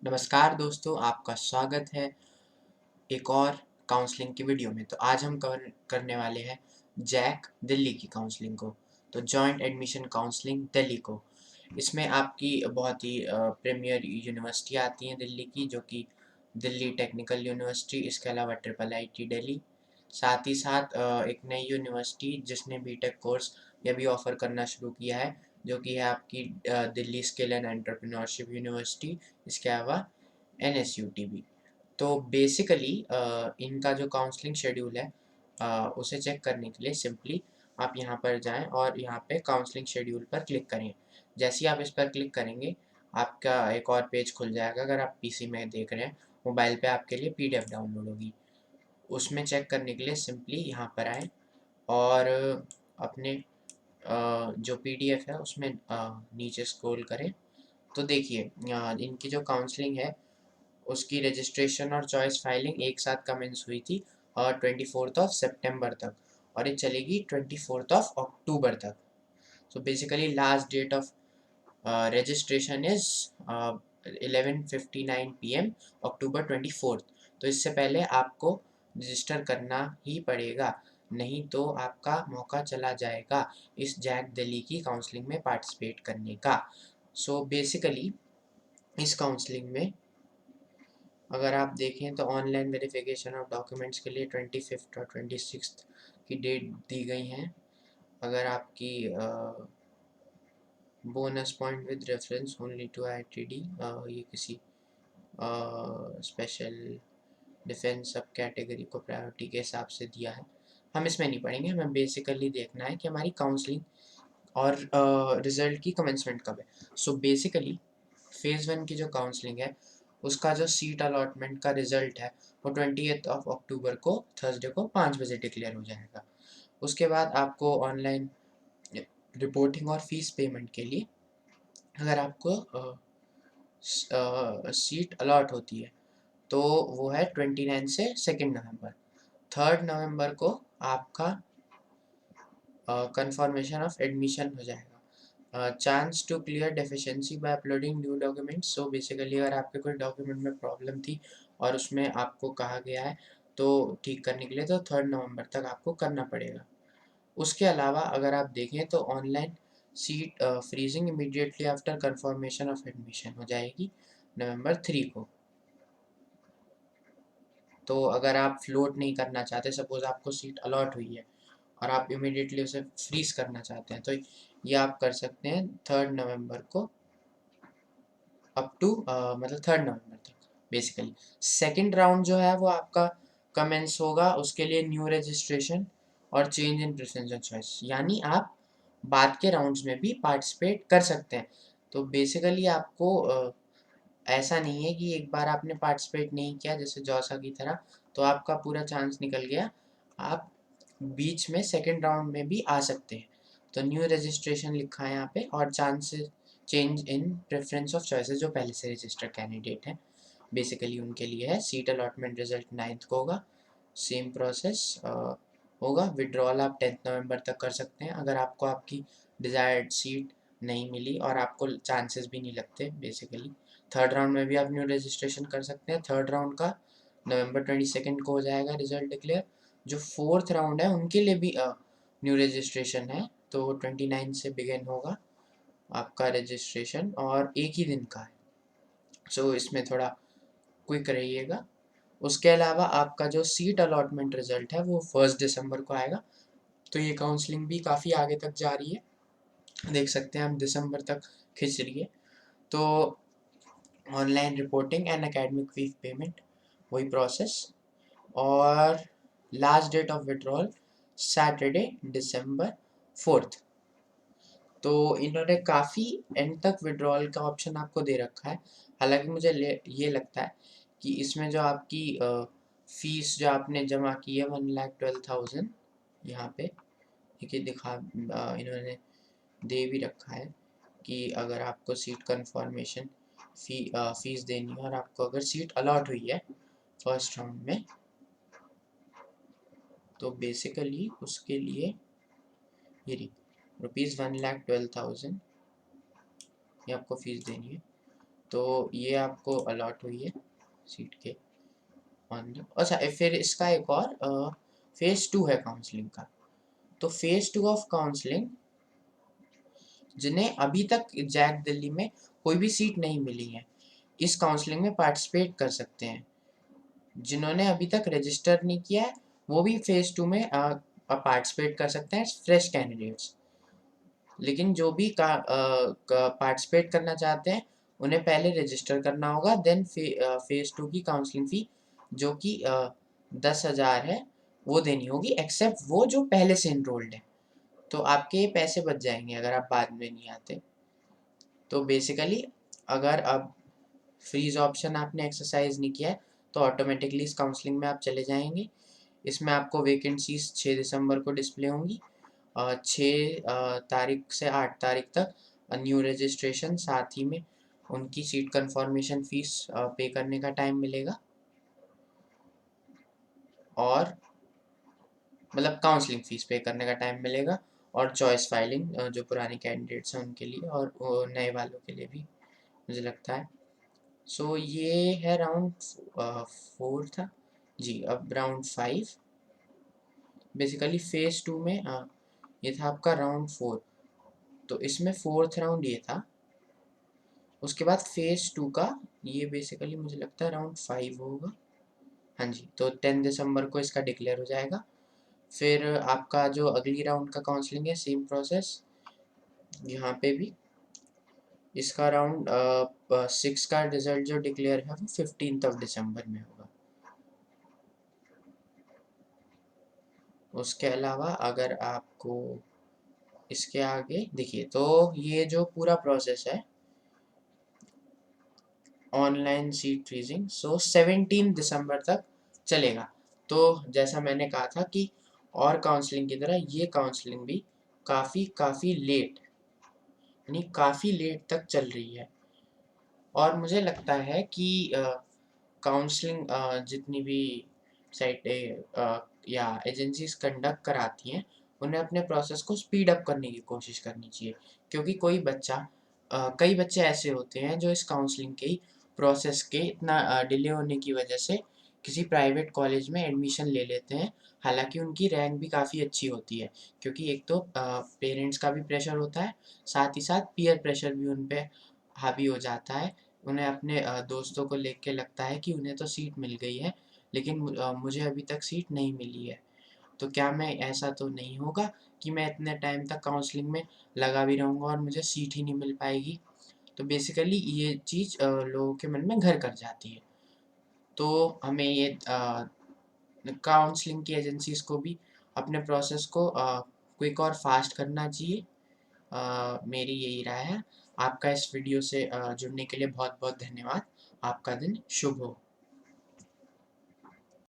नमस्कार दोस्तों, आपका स्वागत है एक और काउंसलिंग की वीडियो में। तो आज हम करने वाले हैं जैक दिल्ली की काउंसलिंग को। तो जॉइंट एडमिशन काउंसलिंग दिल्ली को, इसमें आपकी बहुत ही प्रीमियर यूनिवर्सिटी आती हैं दिल्ली की, जो कि दिल्ली टेक्निकल यूनिवर्सिटी, इसके अलावा ट्रिपल आईटी दिल्ली, साथ ही साथ एक नई यूनिवर्सिटी जिसने बीटेक कोर्स ये भी ऑफ़र करना शुरू किया है, जो कि है आपकी Delhi skill and entrepreneurship university, इसके अलावा एनएसयूटी भी। तो बेसिकली इनका जो काउंसलिंग शेड्यूल है उसे चेक करने के लिए सिंपली आप यहाँ पर जाएँ और यहाँ पे काउंसलिंग शेड्यूल पर क्लिक करें। जैसे ही आप इस पर क्लिक करेंगे, आपका एक और पेज खुल जाएगा। अगर आप पीसी में देख रहे हैं, मोबाइल पे आपके लिए पीडीएफ डाउनलोड होगी। उसमें चेक करने के लिए सिंपली यहाँ पर आएँ और अपने जो पीडीएफ है उसमें नीचे स्क्रॉल करें। तो देखिए इनकी जो काउंसलिंग है उसकी रजिस्ट्रेशन और चॉइस फाइलिंग एक साथ कमेंस हुई थी और 24 तक, और ये चलेगी 24 तक। So basically last date of registration is 11:59 PM October 24। तो इससे पहले आपको रजिस्टर करना ही पड़ेगा, नहीं तो आपका मौका चला जाएगा इस जैक दिल्ली की काउंसलिंग में पार्टिसिपेट करने का। सो बेसिकली इस काउंसलिंग में अगर आप देखें तो ऑनलाइन वेरिफिकेशन ऑफ डॉक्यूमेंट्स के लिए 25 और 26 की डेट दी गई हैं। अगर आपकी bonus point with reference only to IIT, ये किसी स्पेशल डिफेंस सब कैटेगरी को प्रायोरिटी के हिसाब से दिया है। हम इसमें नहीं पढ़ेंगे, हमें बेसिकली देखना है कि हमारी काउंसलिंग और रिज़ल्ट की कमेंसमेंट कब है। सो बेसिकली फेज़ 1 की जो काउंसलिंग है उसका जो सीट अलॉटमेंट का रिज़ल्ट है वो 20th ऑफ अक्टूबर को थर्सडे को 5 बजे डिक्लेयर हो जाएगा। उसके बाद आपको ऑनलाइन रिपोर्टिंग और फीस पेमेंट के लिए अगर आपको सीट अलॉट होती है तो वो है 29 से 2 नवंबर। 3 नवंबर को आपका कंफर्मेशन ऑफ एडमिशन हो जाएगा। Chance to clear deficiency by uploading new documents. So basically अगर आपके कोई डॉक्यूमेंट में प्रॉब्लम थी और उसमें आपको कहा गया है तो ठीक करने के लिए तो 3 नवंबर तक आपको करना पड़ेगा। उसके अलावा अगर आप देखें तो online seat freezing immediately after confirmation of admission हो जाएगी नवंबर 3 को। तो अगर आप फ्लोट नहीं करना चाहते, सपोज़ आपको सीट अलॉट हुई है और आप इमीडिएटली उसे फ्रीज करना चाहते हैं, तो ये आप कर सकते हैं 3 नवंबर को अप टू मतलब 3 नवंबर तक बेसिकली। सेकंड राउंड जो है वो आपका कमेंस होगा, उसके लिए न्यू रजिस्ट्रेशन और चेंज इन प्रेफरेंस चॉइस, यानी आप बाद के राउंड्स में भी पार्टिसिपेट कर सकते हैं। तो बेसिकली आपको ऐसा नहीं है कि एक बार आपने पार्टिसिपेट नहीं किया जैसे जॉसा की तरह तो आपका पूरा चांस निकल गया। आप बीच में सेकंड राउंड में भी आ सकते हैं। तो न्यू रजिस्ट्रेशन लिखा है यहाँ पे और chances change in preference of choices जो पहले से रजिस्टर्ड कैंडिडेट हैं बेसिकली उनके लिए है। सीट अलॉटमेंट रिजल्ट 9th को होगा, सेम प्रोसेस होगा। विड्रॉल आप 10th नवंबर तक कर सकते हैं अगर आपको आपकी डिज़ायर्ड सीट नहीं मिली और आपको चांसेस भी नहीं लगते बेसिकली। थर्ड राउंड में भी आप न्यू रजिस्ट्रेशन कर सकते हैं। थर्ड राउंड का नवंबर 22 को हो जाएगा रिजल्ट डिक्लेयर। जो फोर्थ राउंड है उनके लिए भी न्यू रजिस्ट्रेशन है, तो 29 से बिगिन होगा आपका रजिस्ट्रेशन और एक ही दिन का है। सो इसमें थोड़ा क्विक रहिएगा। उसके अलावा आपका जो सीट अलॉटमेंट रिजल्ट है वो 1 दिसंबर को आएगा। तो ये काउंसलिंग भी काफ़ी आगे तक जा रही है, देख सकते हैं हम दिसंबर तक खिंच रही है। तो online reporting and academic fee payment वही प्रोसेस, और last date of withdrawal Saturday December 4। तो इन्होंने काफ़ी एंड तक विड्रॉल का ऑप्शन आपको दे रखा है। हालांकि मुझे ये लगता है कि इसमें जो आपकी फीस जो आपने जमा की है 1,12,000 यहाँ पे देखिए इन्होंने दे भी रखा है कि अगर आपको सीट कंफर्मेशन फीस देनी है और आपको अगर सीट अलॉट हुई है फर्स्ट राउंड में तो बेसिकली उसके लिए ये ₹1,12,000 ये आपको फीस देनी है। तो ये आपको अलॉट हुई है सीट के अच्छा फिर इसका एक और फेज 2 है काउंसलिंग का। तो फेज 2 ऑफ काउंसलिंग जिन्हें अभी तक जैक दिल्ली में कोई भी सीट नहीं मिली है, इस काउंसलिंग में पार्टिसिपेट कर सकते हैं। जिन्होंने अभी तक रजिस्टर नहीं किया है वो भी फेज 2 में पार्टिसिपेट कर सकते हैं, फ्रेश कैंडिडेट्स। लेकिन जो भी पार्टिसिपेट करना चाहते हैं उन्हें पहले रजिस्टर करना होगा, देन फेज 2 की काउंसलिंग फ़ी जो कि 10,000 है वो देनी होगी, एक्सेप्ट वो जो पहले से इनरोल्ड है। तो आपके ये पैसे बच जाएंगे अगर आप बाद में नहीं आते। तो बेसिकली अगर अब फ्रीज ऑप्शन आपने एक्सरसाइज नहीं किया है तो ऑटोमेटिकली इस काउंसलिंग में आप चले जाएंगे। इसमें आपको वैकेंसीज 6 दिसंबर को डिस्प्ले होंगी। 6 तारीख से 8 तारीख तक न्यू रजिस्ट्रेशन, साथ ही में उनकी सीट कंफर्मेशन फीस पे करने का टाइम मिलेगा, और मतलब काउंसलिंग फीस पे करने का टाइम मिलेगा, और चॉइस फाइलिंग जो पुराने कैंडिडेट्स हैं उनके लिए और नए वालों के लिए भी मुझे लगता है। सो ये है राउंड 4 था जी। अब राउंड 5 बेसिकली फेज 2 में ये था आपका राउंड 4। तो इसमें फोर्थ राउंड ये था। उसके बाद फेज 2 का ये बेसिकली मुझे लगता है राउंड 5 होगा। हाँ जी, तो 10 दिसंबर को इसका डिक्लेयर हो जाएगा। फिर आपका जो अगली राउंड का काउंसलिंग है, सेम प्रोसेस यहाँ पे भी। इसका राउंड 6 का रिजल्ट जो डिक्लेयर है वो 15 दिसंबर में होगा। उसके अलावा अगर आपको इसके आगे देखिए, तो ये जो पूरा प्रोसेस है ऑनलाइन सीट फ्रीजिंग, सो 17 दिसंबर तक चलेगा। तो जैसा मैंने कहा था कि और काउंसलिंग की तरह ये काउंसलिंग भी काफ़ी लेट, यानी काफ़ी लेट तक चल रही है। और मुझे लगता है कि काउंसलिंग जितनी भी साइटें या एजेंसीज कंडक्ट कराती हैं उन्हें अपने प्रोसेस को स्पीड अप करने की कोशिश करनी चाहिए, क्योंकि कई बच्चे ऐसे होते हैं जो इस काउंसलिंग के प्रोसेस के इतना डिले होने की वजह से किसी प्राइवेट कॉलेज में एडमिशन ले लेते हैं। हालांकि उनकी रैंक भी काफ़ी अच्छी होती है, क्योंकि एक तो पेरेंट्स का भी प्रेशर होता है, साथ ही साथ पीयर प्रेशर भी उन पे हावी हो जाता है। उन्हें अपने दोस्तों को देख के लगता है कि उन्हें तो सीट मिल गई है, लेकिन मुझे अभी तक सीट नहीं मिली है। तो क्या मैं ऐसा तो नहीं होगा कि मैं इतने टाइम तक काउंसलिंग में लगा भी रहूँगा और मुझे सीट ही नहीं मिल पाएगी। तो बेसिकली ये चीज़ लोगों के मन में घर कर जाती है। तो हमें ये काउंसलिंग की एजेंसीज़ को भी अपने प्रोसेस को क्विक और फास्ट करना चाहिए। मेरी यही राय है। आपका इस वीडियो से जुड़ने के लिए बहुत बहुत धन्यवाद। आपका दिन शुभ हो।